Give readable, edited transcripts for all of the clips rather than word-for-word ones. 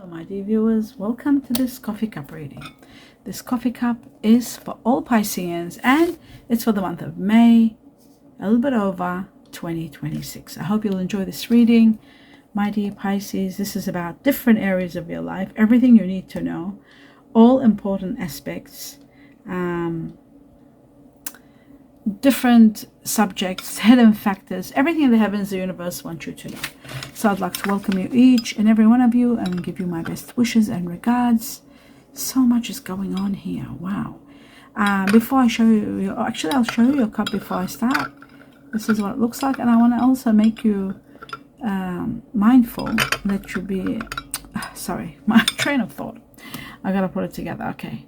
My dear viewers, welcome to this coffee cup reading. This coffee cup is for all Pisceans and it's for the month of May, a little bit over 2026. I hope you'll enjoy this reading. My dear Pisces, this is about different areas of your life, everything you need to know, all important aspects, different subjects, hidden factors, everything the heavens, the universe want you to know. So I'd like to welcome you, each and every one of you, and give you my best wishes and regards. So much is going on here. Wow. Before I show you, actually I'll show you your cup before I start. This is what it looks like, and I want to also make you mindful that you be, sorry, my train of thought. I gotta put it together. Okay.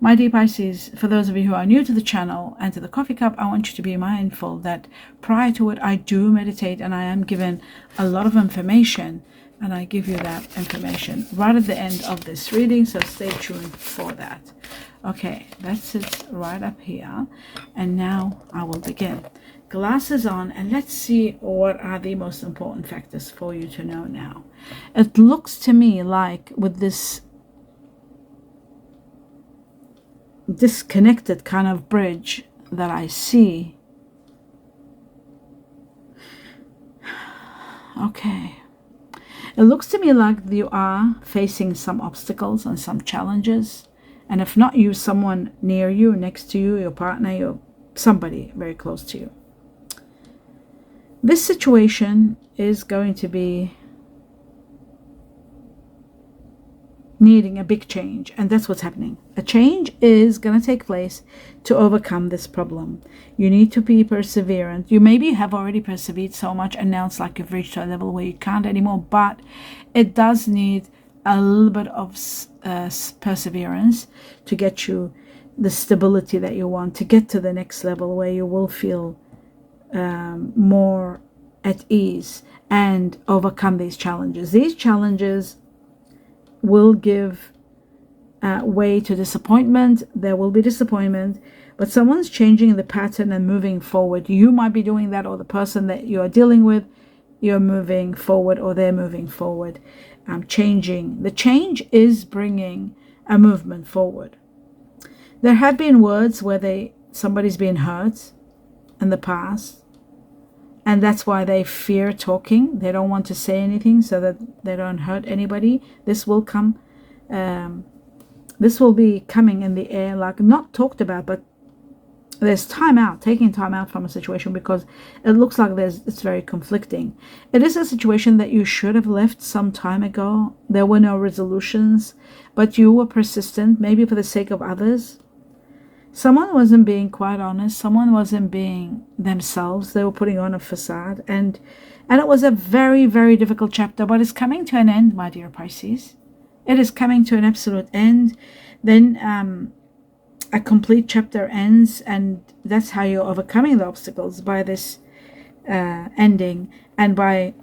My dear Pisces, for those of you who are new to the channel and to the coffee cup, I want you to be mindful that prior to it, I do meditate and I am given a lot of information, and I give you that information right at the end of this reading, so stay tuned for that. Okay, that's it right up here, and now I will begin. Glasses on, and let's see what are the most important factors for you to know now. It looks to me like with this disconnected kind of bridge that I see. Okay. It looks to me like you are facing some obstacles and some challenges. And if not you, someone near you, next to you, your partner, your somebody very close to you. This situation is going to be needing a big change, and that's what's happening. A change is going to take place to overcome this problem. You need to be perseverant. You maybe have already persevered so much and now it's like you've reached a level where you can't anymore, but it does need a little bit of perseverance to get you the stability that you want, to get to the next level where you will feel more at ease and overcome these challenges. These challenges will give way to disappointment. There will be disappointment, but someone's changing the pattern and moving forward. You might be doing that, or the person that you are dealing with, you're moving forward, or they're moving forward, changing. The change is bringing a movement forward. There have been words where somebody's been hurt in the past, and that's why they fear talking. They don't want to say anything so that they don't hurt anybody. This will come. This will be coming in the air, like not talked about, but there's time out, taking time out from a situation, because it looks like it's very conflicting. It is a situation that you should have left some time ago. There were no resolutions, but you were persistent, maybe for the sake of others. Someone wasn't being quite honest. Someone wasn't being themselves. They were putting on a facade. And it was a very, very difficult chapter, but it's coming to an end, my dear Pisces. It is coming to an absolute end. Then a complete chapter ends, and that's how you're overcoming the obstacles, by this ending, and by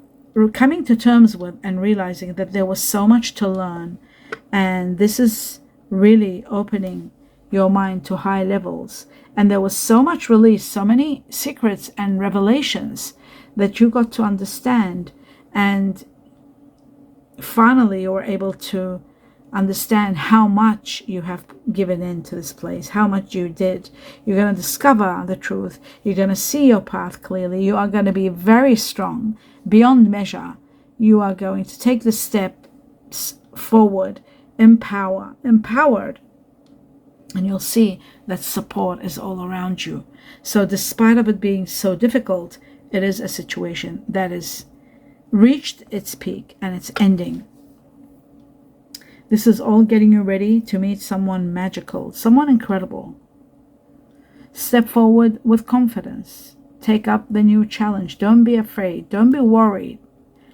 coming to terms with and realizing that there was so much to learn. And this is really opening your mind to high levels, and there was so much release, so many secrets and revelations that you got to understand, and finally you were able to understand how much you have given into this place, how much you did. You're going to discover the truth. You're going to see your path clearly. You are going to be very strong beyond measure. You are going to take the steps forward, empowered. And you'll see that support is all around you. So despite of it being so difficult, it is a situation that has reached its peak and it's ending. This is all getting you ready to meet someone magical, someone incredible. Step forward with confidence. Take up the new challenge. Don't be afraid. Don't be worried.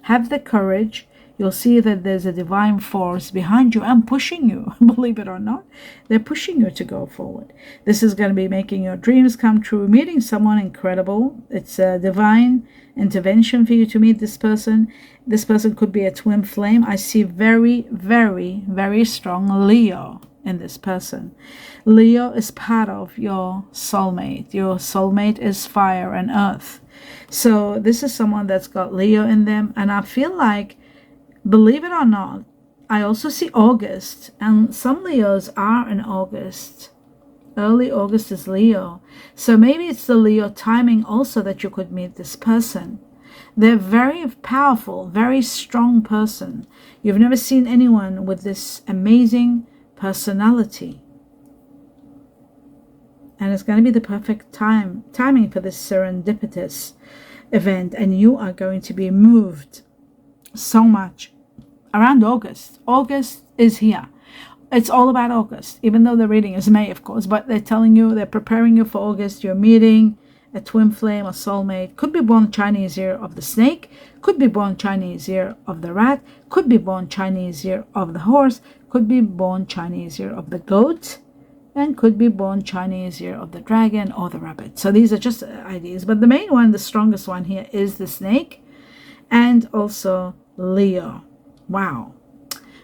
Have the courage. You'll see that there's a divine force behind you and pushing you. Believe it or not, they're pushing you to go forward. This is going to be making your dreams come true, meeting someone incredible. It's a divine intervention for you to meet this person. This person could be a twin flame. I see very, very, very strong Leo in this person. Leo is part of your soulmate. Your soulmate is fire and earth. So this is someone that's got Leo in them, and I feel like, believe it or not, I also see August, and some Leos are in August. Early August is Leo. So maybe it's the Leo timing also that you could meet this person. They're very powerful, very strong person. You've never seen anyone with this amazing personality. And it's going to be the perfect timing for this serendipitous event. And you are going to be moved so much around August. August is here. It's all about August, even though the reading is May, of course, but they're telling you, they're preparing you for August. You're meeting a twin flame or soulmate. Could be born Chinese year of the snake, could be born Chinese year of the rat, could be born Chinese year of the horse, could be born Chinese year of the goat, and could be born Chinese year of the dragon or the rabbit. So these are just ideas, but the main one, the strongest one here, is the snake and also Leo. Wow.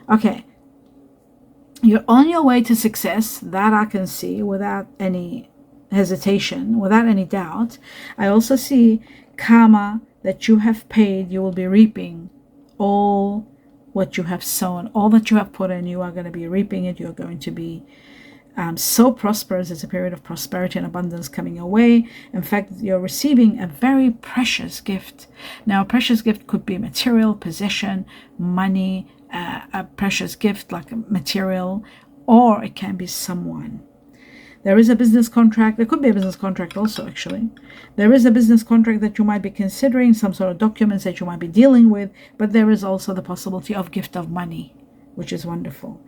Okay. You're on your way to success, that I can see without any hesitation, without any doubt. I also see karma that you have paid, you will be reaping all what you have sown, all that you have put in, you are going to be reaping it. You're going to be so prosperous. It's a period of prosperity and abundance coming your way. In fact, you're receiving a very precious gift. Now, a precious gift could be material, possession, money, a precious gift like material, or it can be someone. There is a business contract. There could be a business contract also, actually. There is a business contract that you might be considering, some sort of documents that you might be dealing with, but there is also the possibility of gift of money, which is wonderful.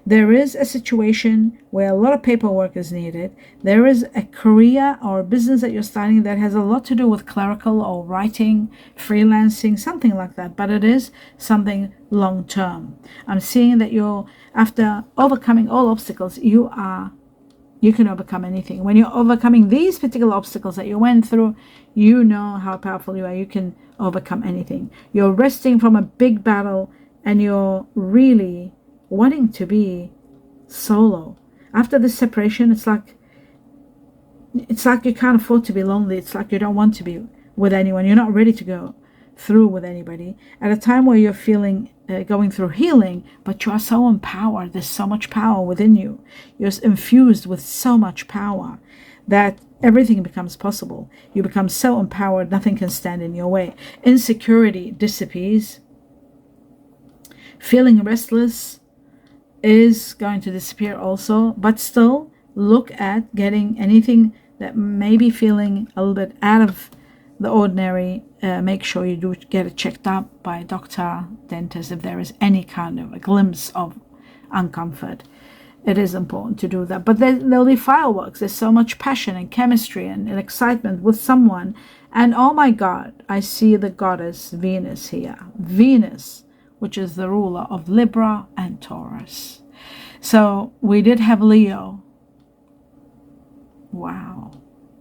There is a situation where a lot of paperwork is needed. There is a career or a business that you're starting that has a lot to do with clerical or writing, freelancing, something like that, but it is something long term. I'm seeing that you're, after overcoming all obstacles, you can overcome anything. When you're overcoming these particular obstacles that you went through, you know how powerful you are. You can overcome anything. You're resting from a big battle, and you're really wanting to be solo. After this separation, it's like you can't afford to be lonely. It's like you don't want to be with anyone. You're not ready to go through with anybody. At a time where you're feeling going through healing, but you are so empowered. There's so much power within you. You're infused with so much power that everything becomes possible. You become so empowered, nothing can stand in your way. Insecurity disappears. Feeling restless is going to disappear also, but still look at getting anything that may be feeling a little bit out of the ordinary. Make sure you do get it checked up by a doctor, dentist, if there is any kind of a glimpse of uncomfort. It is important to do that. But there'll be fireworks. There's so much passion and chemistry and excitement with someone. And oh my God, I see the goddess Venus here. Venus, which is the ruler of Libra and Taurus. So we did have Leo. Wow.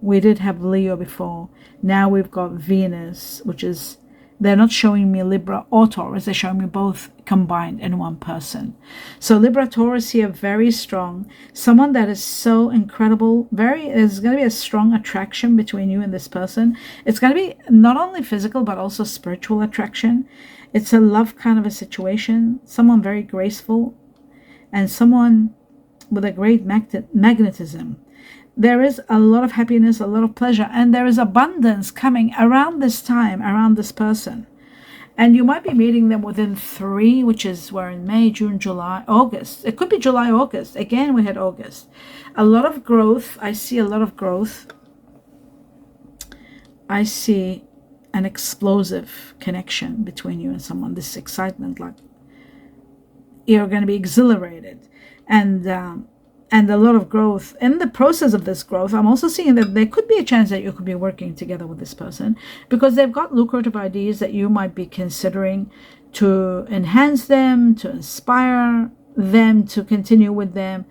We did have Leo before. Now we've got Venus, which is, they're not showing me Libra or Taurus. They're showing me both combined in one person. So Libra, Taurus here, very strong. Someone that is so incredible. There's going to be a strong attraction between you and this person. It's going to be not only physical, but also spiritual attraction. It's a love kind of a situation. Someone very graceful and someone with a great magnetism. There is a lot of happiness, a lot of pleasure, and there is abundance coming around this time, around this person. And you might be meeting them within 3, which is we're in May, June, July, August. It could be July, August. Again, we had August. A lot of growth. I see a lot of growth. I see an explosive connection between you and someone. This excitement, like you're going to be exhilarated. And a lot of growth. In the process of this growth, I'm also seeing that there could be a chance that you could be working together with this person because they've got lucrative ideas that you might be considering to enhance them, to inspire them, to continue with them.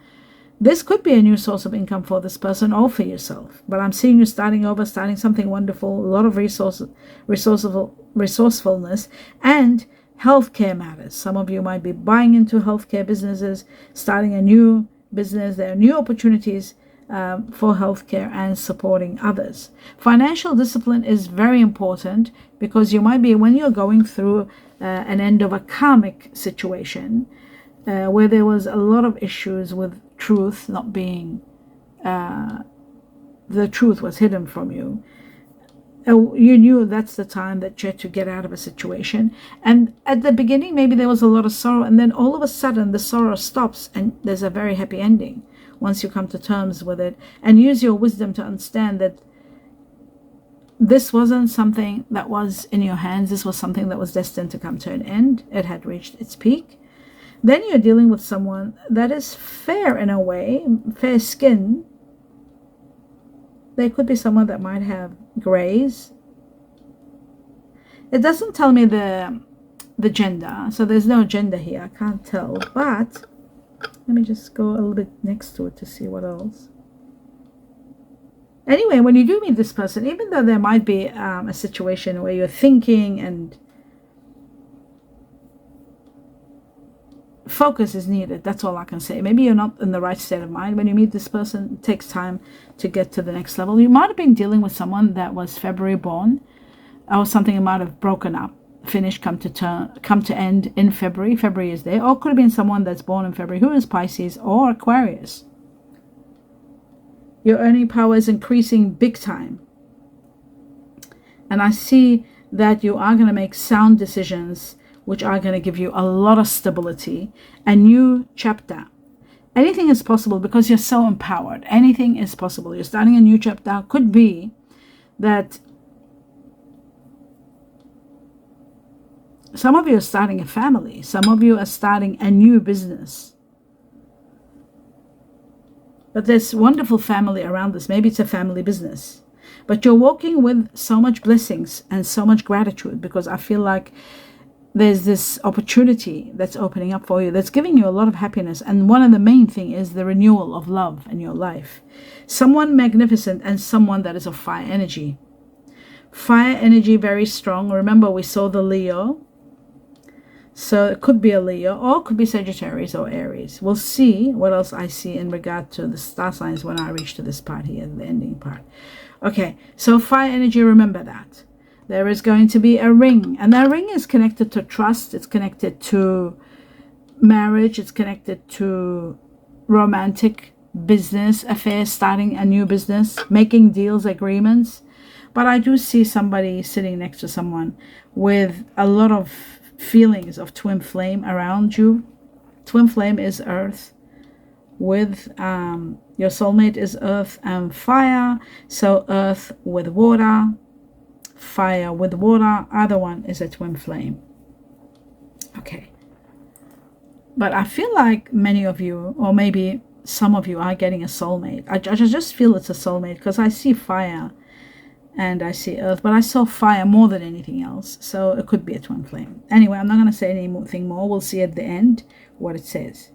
This could be a new source of income for this person or for yourself. But I'm seeing you starting over, starting something wonderful, a lot of resourcefulness, and healthcare matters. Some of you might be buying into healthcare businesses, starting a new business. There are new opportunities for healthcare and supporting others. Financial discipline is very important because you might be, when you're going through an end of a karmic situation, where there was a lot of issues with truth not being, the truth was hidden from you. You knew that's the time that you had to get out of a situation. And at the beginning, maybe there was a lot of sorrow, and then all of a sudden the sorrow stops and there's a very happy ending once you come to terms with it and use your wisdom to understand that this wasn't something that was in your hands. This was something that was destined to come to an end. It had reached its peak. Then you're dealing with someone that is fair in a way, fair skin. There could be someone that might have grays. It doesn't tell me the gender, so there's no gender here. I can't tell, but let me just go a little bit next to it to see what else. Anyway, when you do meet this person, even though there might be a situation where you're thinking and focus is needed, that's all I can say. Maybe you're not in the right state of mind when you meet this person. It takes time to get to the next level. You might have been dealing with someone that was February born, or something that might have broken up, finished, come to end in February. February is there. Or it could have been someone that's born in February who is Pisces or Aquarius. Your earning power is increasing big time. And I see that you are going to make sound decisions which are going to give you a lot of stability, a new chapter. Anything is possible because you're so empowered. Anything is possible. You're starting a new chapter. Could be that some of you are starting a family. Some of you are starting a new business. But there's wonderful family around this. Maybe it's a family business. But you're walking with so much blessings and so much gratitude, because I feel like there's this opportunity that's opening up for you, that's giving you a lot of happiness. And one of the main thing is the renewal of love in your life. Someone magnificent and someone that is of fire energy. Fire energy, very strong. Remember, we saw the Leo. So it could be a Leo, or it could be Sagittarius or Aries. We'll see what else I see in regard to the star signs when I reach to this part here, the ending part. Okay, so fire energy, remember that. There is going to be a ring, and that ring is connected to trust. It's connected to marriage. It's connected to romantic business affairs, starting a new business, making deals, agreements. But I do see somebody sitting next to someone with a lot of feelings of twin flame around you. Twin flame is earth, with your soulmate is earth and fire. So earth with water, fire with water. Other one is a twin flame. Okay, but I feel like many of you, or maybe some of you, are getting a soulmate. I just feel it's a soulmate, because I see fire and I see earth, but I saw fire more than anything else. So it could be a twin flame. Anyway, I'm not going to say anything more. We'll see at the end what it says.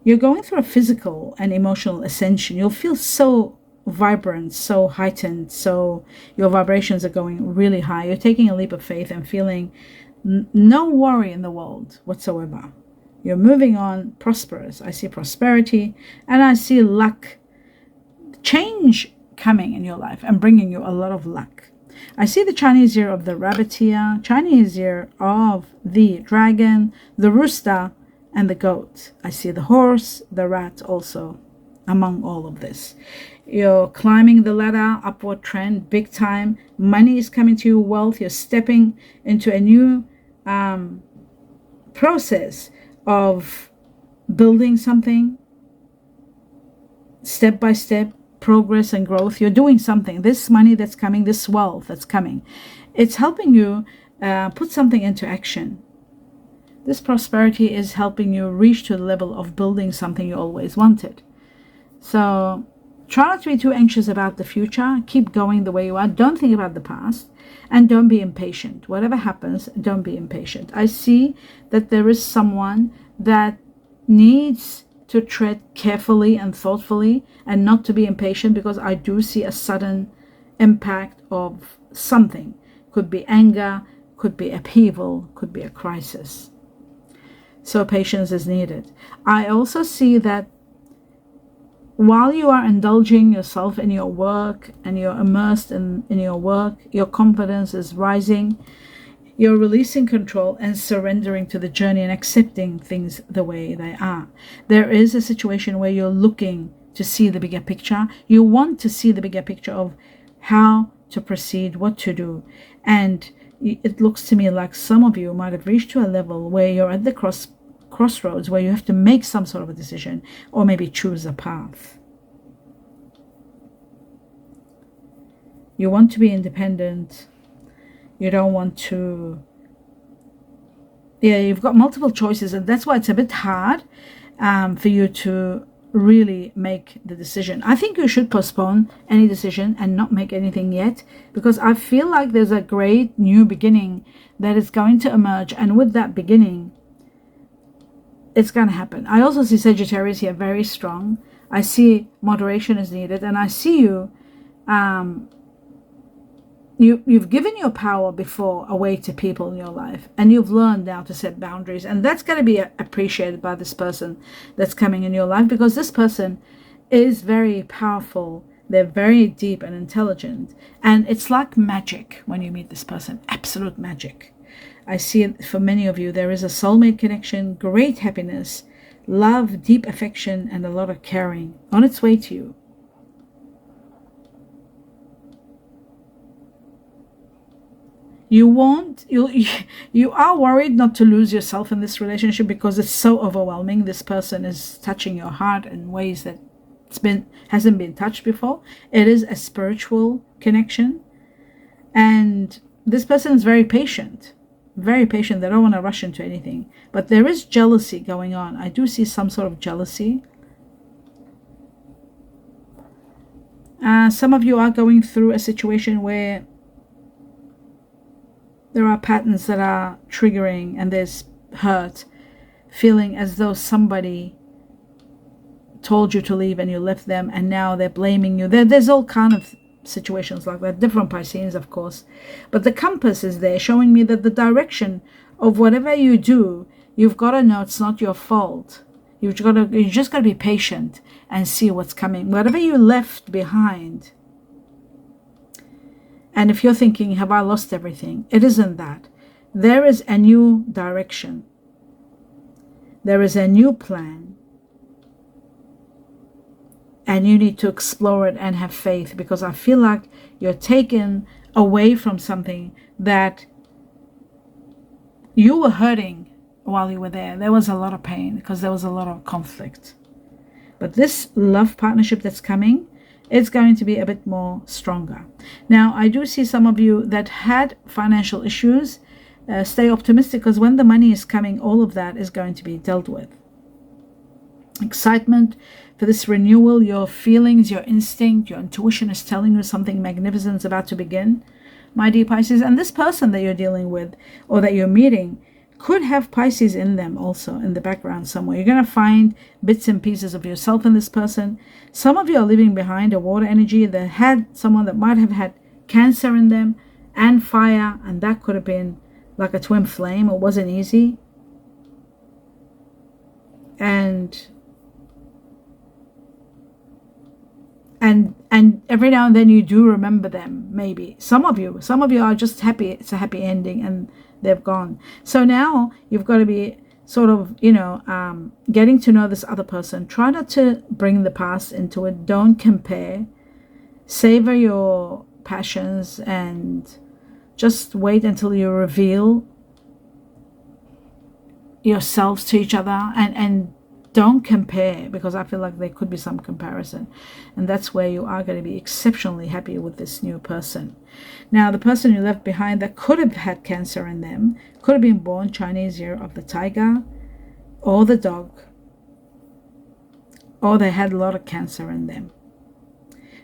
You're going through a physical and emotional ascension. You'll feel so vibrant, so heightened, so your vibrations are going really high. You're taking a leap of faith and feeling no worry in the world whatsoever. You're moving on, prosperous. I see prosperity, and I see luck, change coming in your life and bringing you a lot of luck. I see the Chinese year of the rabbit here, Chinese year of the dragon, the rooster, and the goat. I see the horse, the rat also among all of this. You're climbing the ladder, upward trend, big time. Money is coming to you, wealth. You're stepping into a new process of building something, step by step, progress and growth. You're doing something. This money that's coming, this wealth that's coming, it's helping you put something into action. This prosperity is helping you reach to the level of building something you always wanted. So try not to be too anxious about the future. Keep going the way you are. Don't think about the past, and don't be impatient. Whatever happens, don't be impatient. I see that there is someone that needs to tread carefully and thoughtfully, and not to be impatient, because I do see a sudden impact of something. Could be anger, could be upheaval, could be a crisis. So patience is needed. I also see that while you are indulging yourself in your work and you're immersed in your work, your confidence is rising. You're releasing control and surrendering to the journey and accepting things the way they are. There is a situation where you're looking to see the bigger picture. You want to see the bigger picture of how to proceed, what to do. And it looks to me like some of you might have reached to a level where you're at the crossroads where you have to make some sort of a decision or maybe choose a path. You want to be independent. You don't want to, you've got multiple choices, and that's why it's a bit hard for you to really make the decision. I think you should postpone any decision and not make anything yet, because I feel like there's a great new beginning that is going to emerge, and with that beginning, it's going to happen. I also see Sagittarius here very strong. I see moderation is needed, and I see you you've given your power before away to people in your life, and you've learned now to set boundaries, and that's going to be appreciated by this person that's coming in your life, because this person is very powerful. They're very deep and intelligent, and it's like magic when you meet this person. Absolute magic. I see it for many of you. There is a soulmate connection, great happiness, love, deep affection, and a lot of caring on its way to you. You are worried not to lose yourself in this relationship because it's so overwhelming. This person is touching your heart in ways that hasn't been touched before. It is a spiritual connection, and this person is very patient. Very patient. They don't want to rush into anything, but there is jealousy going on. I do see some sort of jealousy. Some of you are going through a situation where there are patterns that are triggering, and there's hurt, feeling as though somebody told you to leave and you left them, and now they're blaming you. There's all kind of situations like that, different Pisces, of course. But the compass is there showing me that the direction of whatever you do, you've got to know it's not your fault. You just got to be patient and see what's coming. Whatever you left behind. And if you're thinking, have I lost everything? It isn't that. There is a new direction. There is a new plan. And you need to explore it and have faith, because I feel like you're taken away from something that you were hurting while you were there. There was a lot of pain because there was a lot of conflict. But this love partnership that's coming, it's going to be a bit more stronger. Now, I do see some of you that had financial issues. Stay optimistic, because when the money is coming, all of that is going to be dealt with. Excitement for this renewal, your feelings, your instinct, your intuition is telling you something magnificent is about to begin, my dear Pisces. And this person that you're dealing with or that you're meeting could have Pisces in them also in the background somewhere. You're going to find bits and pieces of yourself in this person. Some of you are leaving behind a water energy that had someone that might have had Cancer in them and fire, and that could have been like a twin flame. It wasn't easy. And every now and then you do remember them, maybe. Some of you are just happy. It's a happy ending and they've gone. So now you've got to be sort of, getting to know this other person. Try not to bring the past into it. Don't compare. Savor your passions and just wait until you reveal yourselves to each other, and don't compare, because I feel like there could be some comparison, and that's where you are going to be exceptionally happy with this new person. Now, the person you left behind that could have had Cancer in them, could have been born Chinese year of the tiger or the dog, or they had a lot of Cancer in them.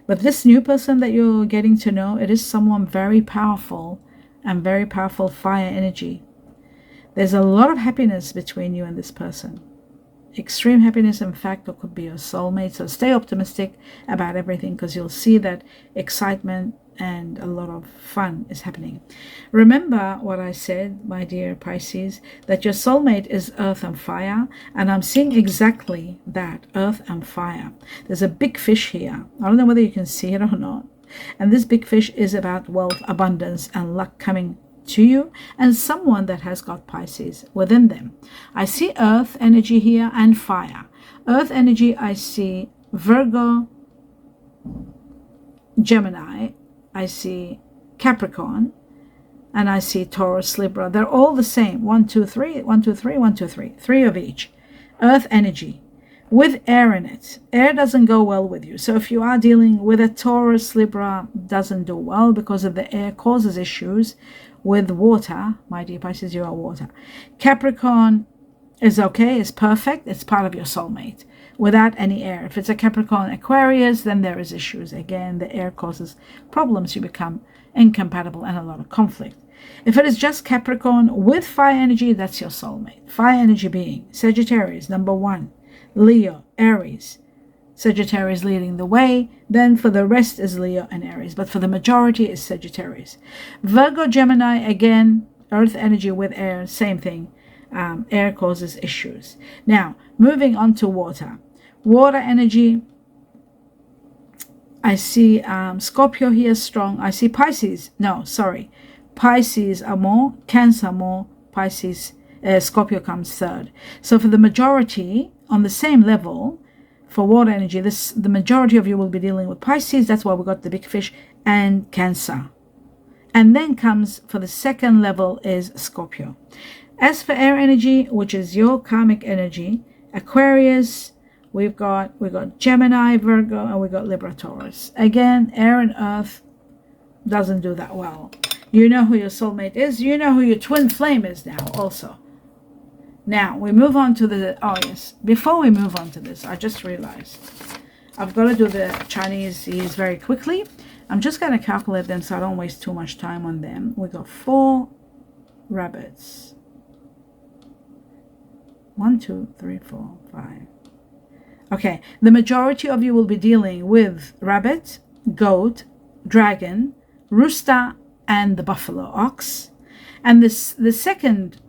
But this new person that you're getting to know, it is someone very powerful and very powerful fire energy. There's a lot of happiness between you and this person. Extreme happiness, in fact, it could be your soulmate. So stay optimistic about everything, because you'll see that excitement and a lot of fun is happening. Remember what I said, my dear Pisces, that your soulmate is earth and fire, and I'm seeing exactly that, earth and fire. There's a big fish here. I don't know whether you can see it or not. And this big fish is about wealth, abundance, and luck coming to you, and someone that has got Pisces within them. I see earth energy here and fire. Earth energy, I see Virgo, Gemini, I see Capricorn, and I see Taurus, Libra. They're all the same. 1, 2, 3, 1, 2, 3, 1, 2, 3. 3 of each. Earth energy with air in it. Air doesn't go well with you. So if you are dealing with a Taurus, Libra, doesn't do well because of the air, causes issues with water. My dear Pisces, you are water. Capricorn is okay, it's perfect. It's part of your soulmate without any air. If it's a Capricorn, Aquarius, then there is issues. Again, the air causes problems. You become incompatible and a lot of conflict. If it is just Capricorn with fire energy, that's your soulmate. Fire energy being Sagittarius, number 1. Leo, Aries. Sagittarius leading the way. Then for the rest is Leo and Aries. But for the majority is Sagittarius. Virgo, Gemini, again, earth energy with air, same thing. Air causes issues. Now, moving on to water. Water energy, I see Scorpio here strong. I see Pisces. No, sorry. Pisces are more, Cancer more, Pisces, Scorpio comes third. So for the majority, on the same level, for water energy, the majority of you will be dealing with Pisces. That's why we got the big fish, and Cancer. And then comes, for the second level, is Scorpio. As for air energy, which is your karmic energy, Aquarius, we've got Gemini, Virgo, and we've got Libra, Taurus. Again, air and earth doesn't do that well. You know who your soulmate is. You know who your twin flame is now also. Now, we move on to the... Oh, yes. Before we move on to this, I just realized I've got to do the Chinese years very quickly. I'm just going to calculate them so I don't waste too much time on them. We got 4 rabbits. 1, 2, 3, 4, 5. Okay. The majority of you will be dealing with rabbit, goat, dragon, rooster, and the buffalo ox. And the second,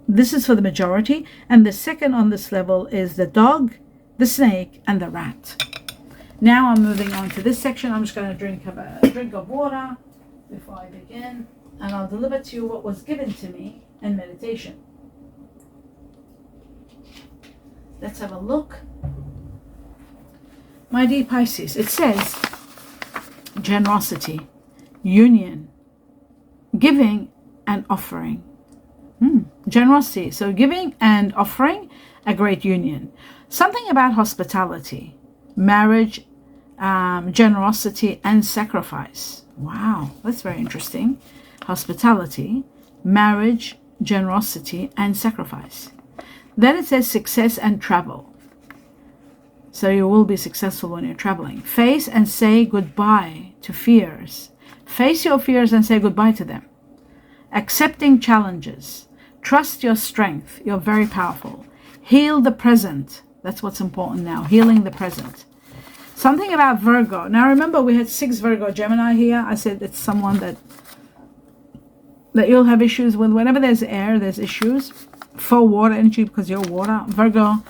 this is for the majority, and the second on this level is the dog, the snake, and the rat. Now I'm moving on to this section. I'm just going to have a drink of water before I begin, and I'll deliver to you what was given to me in meditation. Let's have a look. My dear Pisces, it says generosity, union, giving and offering. Generosity, so giving and offering, a great union. Something about hospitality, marriage, generosity and sacrifice. Wow, that's very interesting. Hospitality, marriage, generosity and sacrifice. Then it says success and travel. So you will be successful when you're traveling. Face and say goodbye to fears. Face your fears and say goodbye to them. Accepting challenges. Trust your strength. You're very powerful. Heal the present. That's what's important now. Healing the present. Something about Virgo. Now remember we had 6 Virgo Gemini here. I said it's someone that you'll have issues with. Whenever there's air, there's issues. For water energy, because you're water. Virgo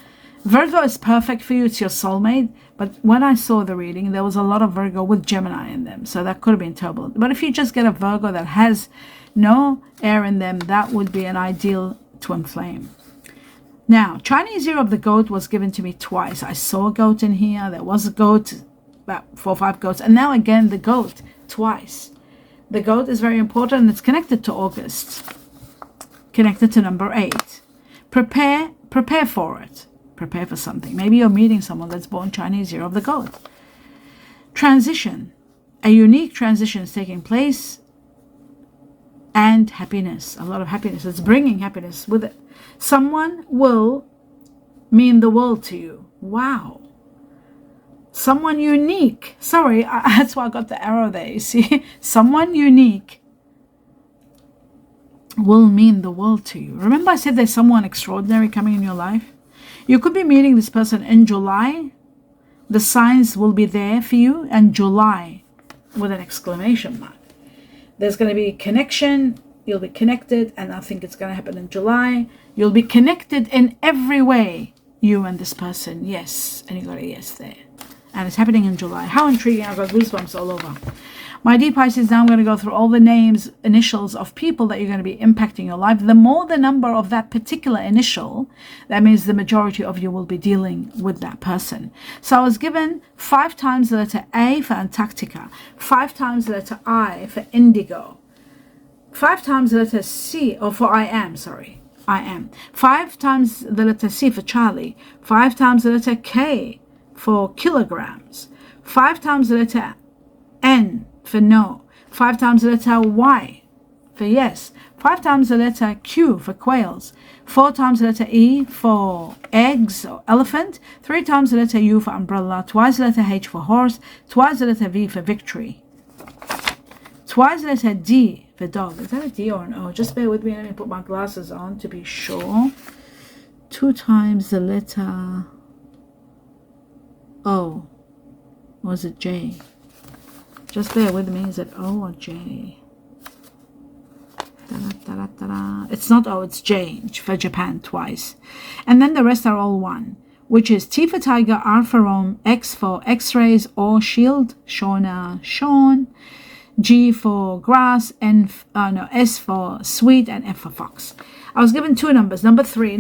is perfect for you. It's your soulmate. But when I saw the reading, there was a lot of Virgo with Gemini in them. So that could have been turbulent. But if you just get a Virgo that has no air in them, that would be an ideal twin flame. Now, Chinese year of the goat was given to me twice. I saw a goat in here. There was a goat, about 4 or 5 goats. And now again, the goat twice. The goat is very important. It's connected to August. Connected to number 8. Prepare for it. Prepare for something. Maybe you're meeting someone that's born Chinese year of the goat. Transition. A unique transition is taking place. And happiness. A lot of happiness. It's bringing happiness with it. Someone will mean the world to you. Wow. Someone unique. Sorry, that's why I got the arrow there. You see? Someone unique will mean the world to you. Remember I said there's someone extraordinary coming in your life? You could be meeting this person in July. The signs will be there for you. And July with an exclamation mark. There's going to be connection. You'll be connected. And I think it's going to happen in July. You'll be connected in every way. You and this person. Yes. And you got a yes there. And it's happening in July. How intriguing. I've got goosebumps all over. My dear Pisces, now I'm going to go through all the names, initials of people that you're going to be impacting your life. The more the number of that particular initial, that means the majority of you will be dealing with that person. So I was given 5 times the letter A for Antarctica, 5 times the letter I for Indigo, 5 times the letter C, or for I am, 5 times the letter C for Charlie, 5 times the letter K for kilograms, 5 times the letter N for no, 5 times the letter Y for yes, 5 times the letter Q for quails, 4 times the letter E for eggs or elephant, 3 times the letter U for umbrella, twice the letter H for horse, twice the letter V for victory, twice the letter D for dog. Is that a D or an O? Just bear with me. Let me put my glasses on to be sure. 2 times the letter O. Or is it J? Just bear with me. Is it O or J? It's not O, it's J for Japan twice. And then the rest are all 1, which is T for tiger, R for Rome, X for x-rays or shield, Shona, Sean, G for grass, S for sweet, and F for fox. I was given 2 numbers. Number 3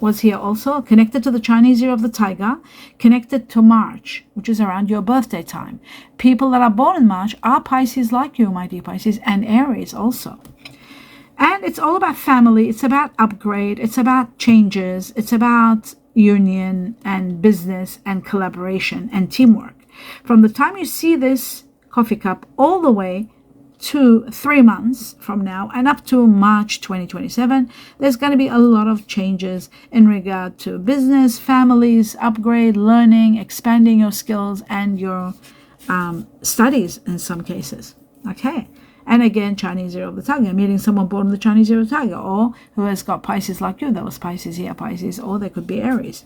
was here also, connected to the Chinese year of the tiger, connected to March, which is around your birthday time. People that are born in March are Pisces like you, my dear Pisces, and Aries also. And it's all about family. It's about upgrade. It's about changes. It's about union and business and collaboration and teamwork. From the time you see this coffee cup all the way to 3 months from now and up to March 2027, there's going to be a lot of changes in regard to business, families, upgrade, learning, expanding your skills and your studies in some cases. Okay. And again, Chinese year of the tiger, meeting someone born in the Chinese year of the tiger, or who has got Pisces like you. That was Pisces here, Pisces, or they could be Aries.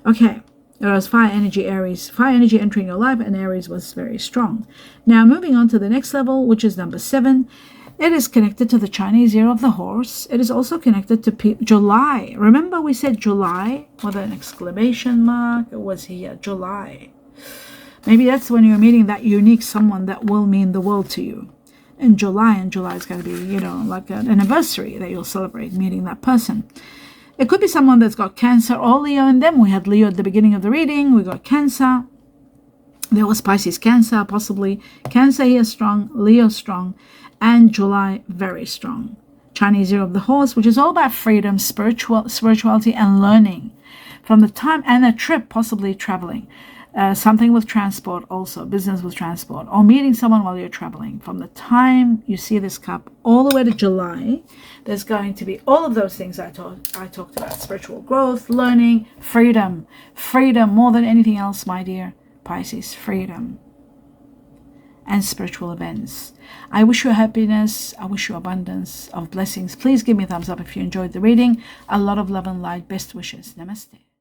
Okay. There was fire energy, Aries, fire energy entering your life, and Aries was very strong. Now, moving on to the next level, which is number 7. It is connected to the Chinese year of the horse. It is also connected to July. Remember we said July with an exclamation mark? It was here, July. Maybe that's when you're meeting that unique someone that will mean the world to you. In July, and July is going to be, like an anniversary that you'll celebrate meeting that person. It could be someone that's got Cancer or Leo in them. We had Leo at the beginning of the reading. We got Cancer. There was Pisces Cancer, possibly. Cancer here strong, Leo strong, and July very strong. Chinese year of the horse, which is all about freedom, spirituality, and learning. From the time, and a trip, possibly traveling. Something with transport also, business with transport, or meeting someone while you're traveling. From the time you see this cup all the way to July, there's going to be all of those things I talked about. Spiritual growth, learning, freedom more than anything else, my dear Pisces, freedom and spiritual events. I wish you happiness. I wish you abundance of blessings. Please give me a thumbs up if you enjoyed the reading. A lot of love and light. Best wishes. Namaste.